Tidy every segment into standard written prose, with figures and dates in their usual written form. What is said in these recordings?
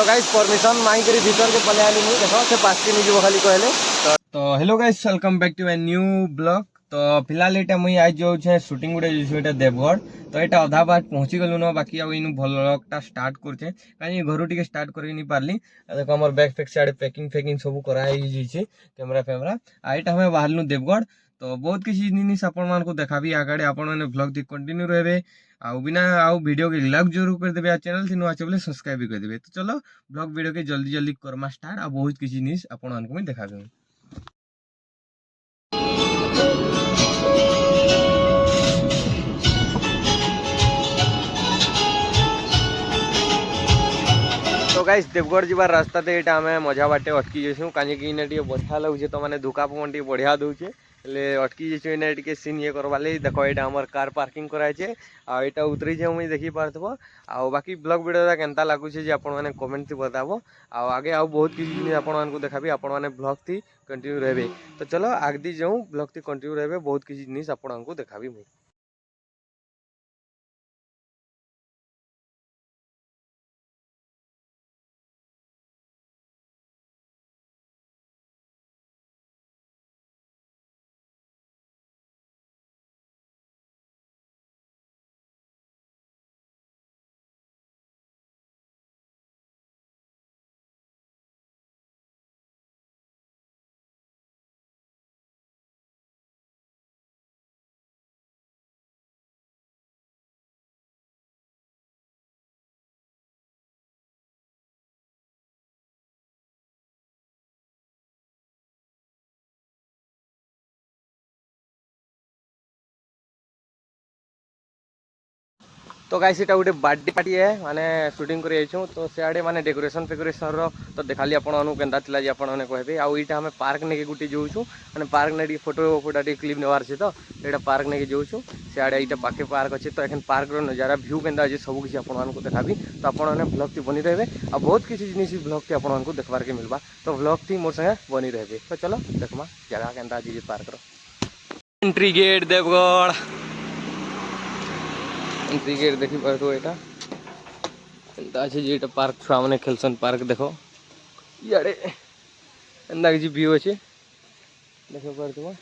Guys permission मांग करी भीतर के पले आली नहीं देखो से पास के नहीं खाली कहले तो hello guys welcome back to my new blog. तो फिलहाल एटा मुई आज जो छे शूटिंग गुडे जो एटा देवगढ़ तो एटा आधा बाट पहुंची गलु न बाकी आ इन ब्लॉगटा स्टार्ट करछे काई घरु टिके स्टार्ट करि नि पारली। देखो हमर बैग पैक साइड पैकिंग सब कराई जइछे कैमरा आ एटा हमें बाहरलु देवगढ़। तो बहुत किसी जिनिस आपण मान को देखाबी आगाडे आपण माने ब्लॉग दी कंटिन्यू रहबे आउ बिना आउ वीडियो के लाइक जरूर कर देबे आ चैनल थी नुआ चबले सब्सक्राइब भी कर देबे। तो चलो ब्लॉग वीडियो के जल्दी जल्दी करमा स्टार्ट आ बहुत किसी जिनिस आपण मान को मैं देखाबे। तो गाइस देवगढ़ जीवार रास्ता ते एटा हमें मजा बाटे अटकी जेसु काजे कि ने टिके बढ़िया लागुचे तो माने धुका पवन टिके बढ़िया दउचे ले अटकी जेसु ने टिके सीन ये करवा ले देखो एटा हमर कार पार्किंग कराय छे आ एटा उतरी जे मुई देखि पारथबो आ बाकी ब्लॉग वीडियो केनता लागुचे जे आपण माने कमेंट थी बताबो आ आगे आ बहुत किछि आपण मान को देखाबी आपण माने ब्लॉग थी कंटिन्यू रहबे। तो चलो आगदी जाऊ ब्लॉग थी कंटिन्यू रहबे बहुत किछि जिनिस आपण मान को देखाबी मुई। तो गाइस एटा गोटे बर्थडे पार्टी है माने शूटिंग कर आइछौ तो सियाडे माने डेकोरेशन रो तो देखाली आपण अनु केनता थिला जे आपण माने कहबे आ इटा हमें पार्क नेके गुटी जोछु माने पार्क ने फोटो क्लिप नेवार छे तो एटा पार्क नेके जोछु सियाडे इटा पाके पार्क अछि तो एखन पार्क रो नजारा व्यू केनता जे सब किछि आपण मान को देखाबी तो आपण माने ब्लॉग ती बनी रहबे आ बहुत किछि जिनिस ब्लॉग ती आपण मान को देखबार के मिलबा तो ब्लॉग ती मोर संगे बनी रहबे। तो चलो देखमा जगह केनता जे पार्क रो entry gate Deogarh entry gate देखी पारथो एटा एंता अछि जे एटा पार्क छुआ माने खेलसन पार्क देखो याडे एंदा कि व्यू अछि देखो पारथो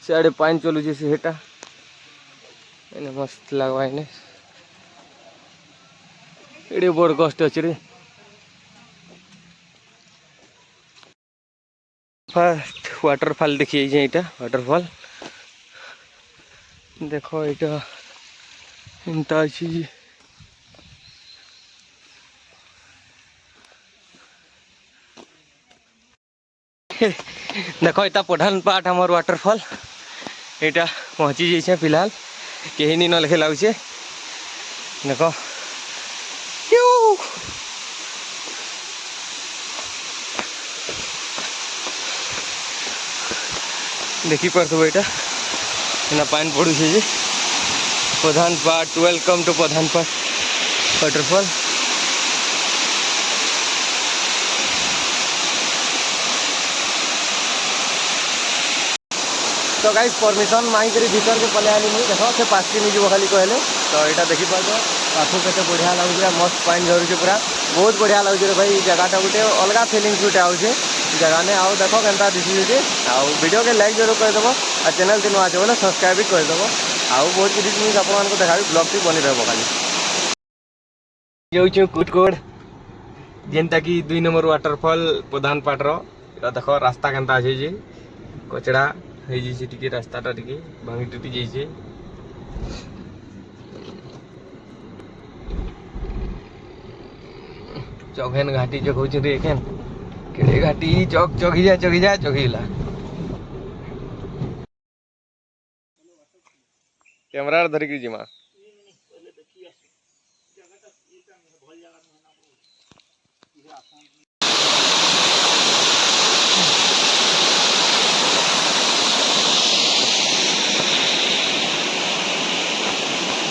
सियाडे पानी चलु जे से हेटा एने मस्त लागवा एने एडे बड़ कष्ट अछि रे। फर्स्ट वाटरफॉल देखिए जे एटा वाटरफॉल देखो एटा इंता अच्छी देखो इतना पठान पाट हमार वाटरफॉल एटा पहुँची जाइए फिलहाल कहीं नहीं न लिखे लगे देखो देखी पार्थो एटा पानी पड़ू जे प्रधान पाट वेलकम टू प्रधान पाट वाटरफॉल। तो गाइस परमिशन मांग करी भीतर के पले आली नहीं देखो से पास के नहीं खाली कहले तो एटा देखि पाछो पाछो केते बढ़िया लागुचे मस्त पानी झरुचे पूरा बहुत बढ़िया लागुचे रे भाई जगहटा गुटे अलगा फीलिंग्स गुटे आउचे जगह ने आओ देखो केनता दिसी जे आ वीडियो के लाइक जरूर कर देबो आ चैनल दिन आछे बोले सब्सक्राइब भी कर देबो आउ बहुत किसी जिनिस आपण मान को देखाबी ब्लॉग टी बनी रहबो खाली जाउछु कुटकोड जेनता कि 2 नंबर वाटरफॉल प्रधान पाट रो देखो रास्ता केनता आछे जे कचड़ा हे जे टिके रास्ताटा टिके भांगी टूटी जाइछे चौघेन घाटी जो कहउछ रे एखन केड़े घाटी चौघिला कैमरा धरिक जिमा।